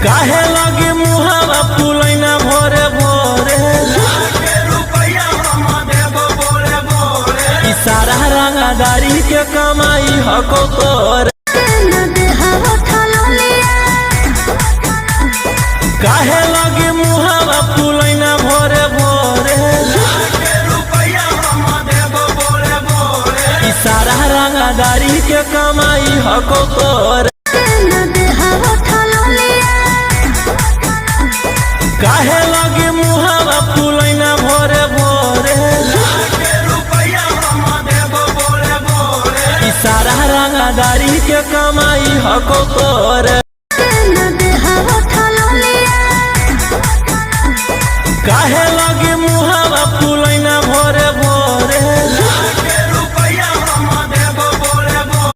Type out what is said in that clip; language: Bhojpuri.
काहे लगे मुहावा फुलैना भोरे भोरे सारा रंगदारी के कमाई हको तोर काहे लगे मुहावा फुलैना भोरे भोरे सारा रंगदारी के कमाई हको तोर काहे लगे मुहावा फुलैना भोरे भोरे सारा रंगदारी के कमाई हको तोर काहे